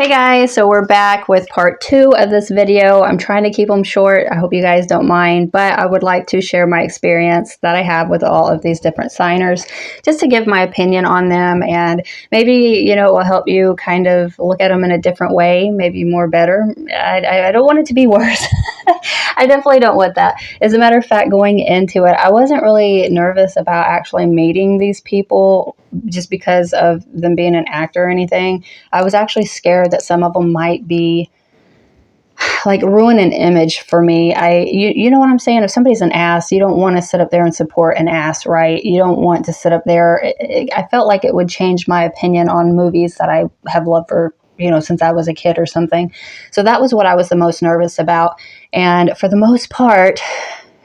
Hey guys, so we're back with part 2 of this video. I'm trying to keep them short. I hope you guys don't mind, but I would like to share my experience that I have with all of these different signers, just to give my opinion on them, and maybe, you know, it will help you kind of look at them in a different way, maybe more better. I don't want it to be worse. I definitely don't want that. As a matter of fact, going into it, I wasn't really nervous about actually meeting these people just because of them being an actor or anything. I was actually scared that some of them might be like ruin an image for me. You know what I'm saying? If somebody's an ass, you don't want to sit up there and support an ass, right? You don't want to sit up there. I felt like it would change my opinion on movies that I have loved for, you know, since I was a kid or something. So that was what I was the most nervous about. And for the most part,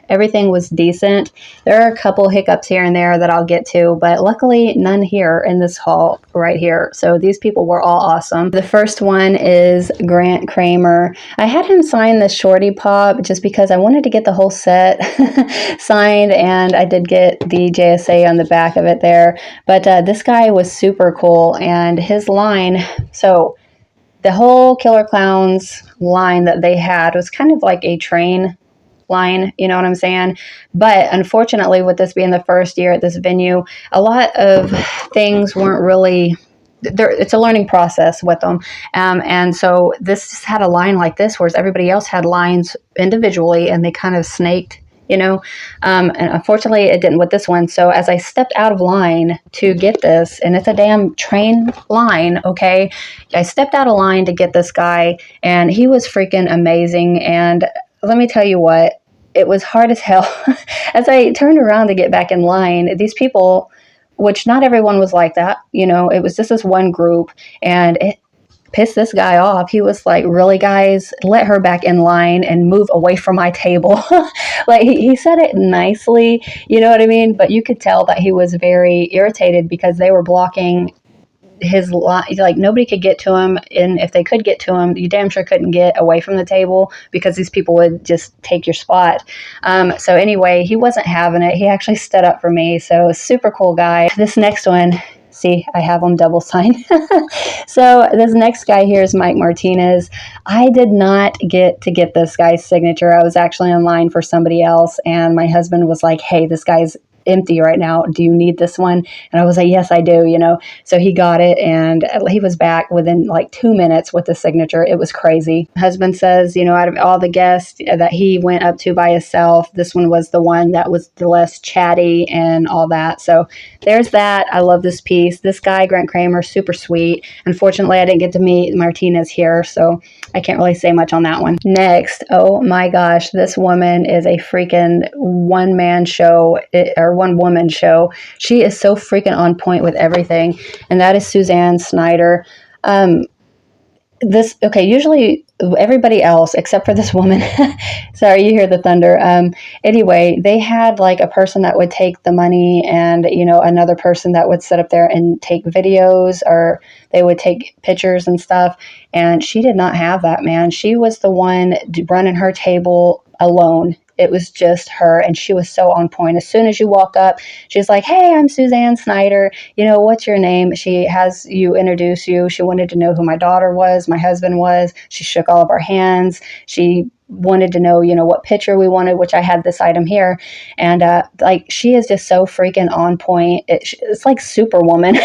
everything was decent. There are a couple hiccups here and there that I'll get to, but luckily none here in this hall right here. So these people were all awesome. The first one is Grant Kramer. I had him sign the Shorty Pop just because I wanted to get the whole set signed, and I did get the JSA on the back of it there. But this guy was super cool, and his line, so the whole Killer Clowns line that they had was kind of like a train line, you know what I'm saying? But unfortunately, with this being the first year at this venue, a lot of things weren't really there. It's a learning process with them. And so this had a line like this, whereas everybody else had lines individually and they kind of snaked, you know, and unfortunately it didn't with this one. So as I stepped out of line to get this, and it's a damn train line, okay, I stepped out of line to get this guy, and he was freaking amazing. And let me tell you what, it was hard as hell. As I turned around to get back in line, these people, which not everyone was like that, you know, it was just this one group, and it pissed this guy off. He was like, really, guys, let her back in line and move away from my table. Like, he said it nicely, you know what I mean? But you could tell that he was very irritated because they were blocking his line. Like, nobody could get to him, and if they could get to him, you damn sure couldn't get away from the table because these people would just take your spot. So anyway, he wasn't having it. He actually stood up for me, so super cool guy. This next one, see, I have them double signed. So this next guy here is Mike Martinez. I did not get to get this guy's signature. I was actually in line for somebody else, and my husband was like, hey, this guy's empty right now. Do you need this one? And I was like, yes, I do, you know. So he got it, and he was back within like 2 minutes with the signature. It was crazy. My husband says, you know, out of all the guests that he went up to by himself, this one was the one that was the less chatty and all that. So there's that. I love this piece. This guy, Grant Kramer, super sweet. Unfortunately, I didn't get to meet Martinez here, so I can't really say much on that one. Next, oh my gosh, this woman is a freaking one-man show, or one-woman show. She is so freaking on point with everything, and that is Suzanne Snyder. Usually everybody else except for this woman, sorry, you hear the thunder. Anyway, they had like a person that would take the money, and, you know, another person that would sit up there and take videos, or they would take pictures and stuff. And she did not have that, man. She was the one running her table alone. It was just her, and she was so on point. As soon as you walk up, she's like, hey, I'm Suzanne Snyder. You know, what's your name? She has you introduce you. She wanted to know who my daughter was, my husband was. She shook all of our hands. She wanted to know, you know, what picture we wanted, which I had this item here. And like, she is just so freaking on point. It's like Superwoman.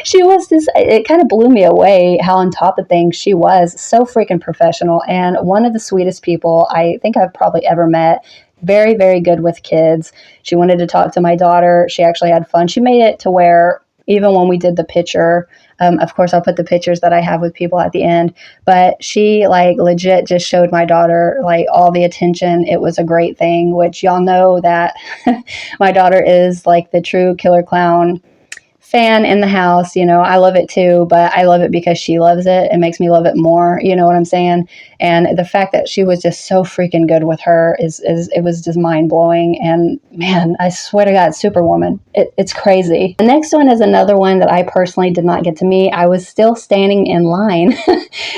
She was just, it kind of blew me away how on top of things she was. So freaking professional, and one of the sweetest people I think I've probably ever met. Very, very good with kids. She wanted to talk to my daughter. She actually had fun. She made it to where even when we did the picture, of course, I'll put the pictures that I have with people at the end, but she like legit just showed my daughter like all the attention. It was a great thing, which y'all know that my daughter is like the true Killer Clown fan in the house. You know, I love it too, but I love it because she loves it. It makes me love it more. You know what I'm saying? And the fact that she was just so freaking good with her it was just mind blowing. And man, I swear to God, Superwoman. It's crazy. The next one is another one that I personally did not get to meet. I was still standing in line.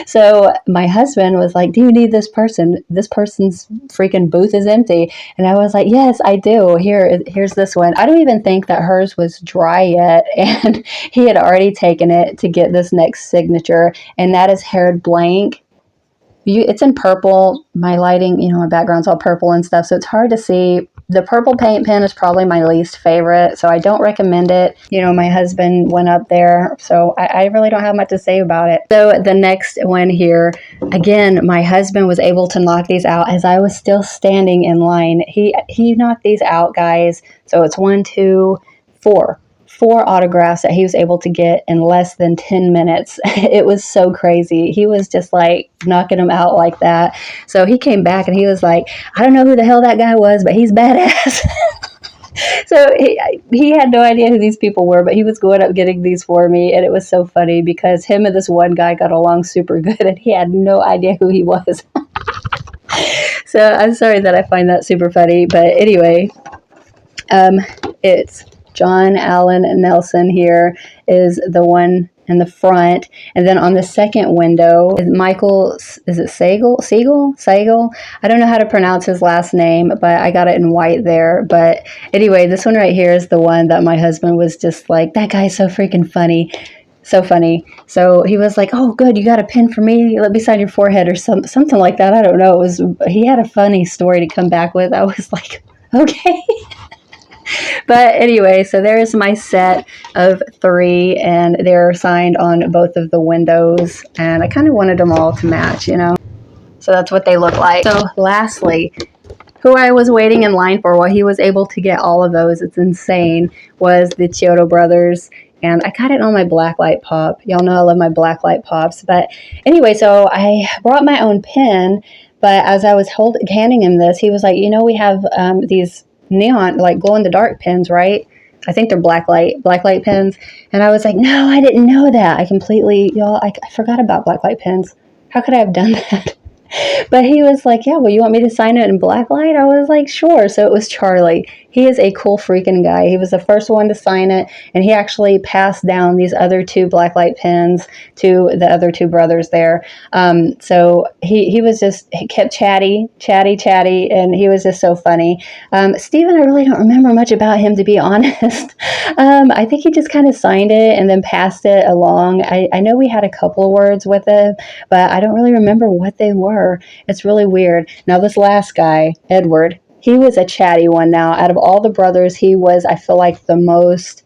So my husband was like, do you need this person? This person's freaking booth is empty. And I was like, yes, I do. Here's this one. I don't even think that hers was dry yet. and he had already taken it to get this next signature, and that is Herod Blank. It's in purple. My lighting, my background's all purple and stuff, so it's hard to see. The purple paint pen is probably my least favorite, so I don't recommend it. My husband went up there, so I really don't have much to say about it. So the next one here, again, my husband was able to knock these out as I was still standing in line. He knocked these out, guys. So it's 1, 2, 4. 4 autographs that he was able to get in less than 10 minutes. It was so crazy. He was just like knocking them out like that. So he came back and he was like, I don't know who the hell that guy was, but he's badass. So he had no idea who these people were, but he was going up getting these for me. And it was so funny because him and this one guy got along super good and he had no idea who he was. So I'm sorry that I find that super funny. But anyway, it's John Allen Nelson here is the one in the front. And then on the second window is Michael, is it Sagal? I don't know how to pronounce his last name, but I got it in white there. But anyway, this one right here is the one that my husband was just like, that guy's so freaking funny. So funny. So he was like, oh, good, you got a pin for me? Let me sign your forehead or something like that. I don't know. He had a funny story to come back with. I was like, okay. But anyway, so there's my set of 3, and they're signed on both of the windows, and I kind of wanted them all to match, So that's what they look like. So lastly, who I was waiting in line for while he was able to get all of those, it's insane, was the Chiodo brothers. And I got it on my blacklight pop. Y'all know I love my blacklight pops. But anyway, so I brought my own pen, but as I was handing him this, he was like, we have these neon, like glow-in-the-dark pens, right? I think they're blacklight pens. And I was like, no, I didn't know that. I forgot about blacklight pens. How could I have done that? But he was like, yeah, well, you want me to sign it in blacklight? I was like, sure. So it was Charlie. He is a cool freaking guy. He was the first one to sign it, and he actually passed down these other 2 blacklight pens to the other 2 brothers there. So he kept chatty, and he was just so funny. Steven, I really don't remember much about him, to be honest. I think he just kind of signed it and then passed it along. I know we had a couple of words with it, but I don't really remember what they were. It's really weird. Now, this last guy, Edward, he was a chatty one now. Out of all the brothers, he was, I feel like, the most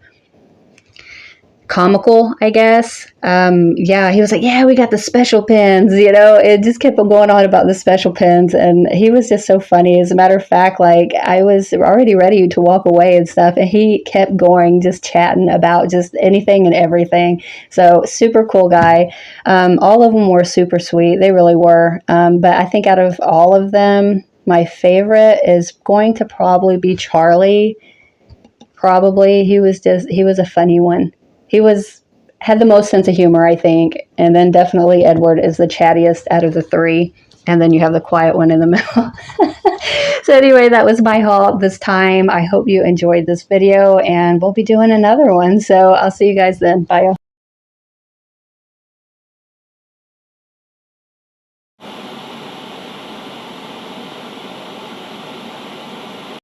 comical, I guess. Yeah, he was like, yeah, we got the special pins, it just kept going on about the special pins, and he was just so funny. As a matter of fact, like, I was already ready to walk away and stuff, and he kept going, just chatting about just anything and everything. So super cool guy. All of them were super sweet. They really were. But I think out of all of them, my favorite is going to probably be Charlie. Probably. He was a funny one. He had the most sense of humor, I think. And then definitely Edward is the chattiest out of the 3. And then you have the quiet one in the middle. So anyway, that was my haul this time. I hope you enjoyed this video, and we'll be doing another one. So I'll see you guys then. Bye.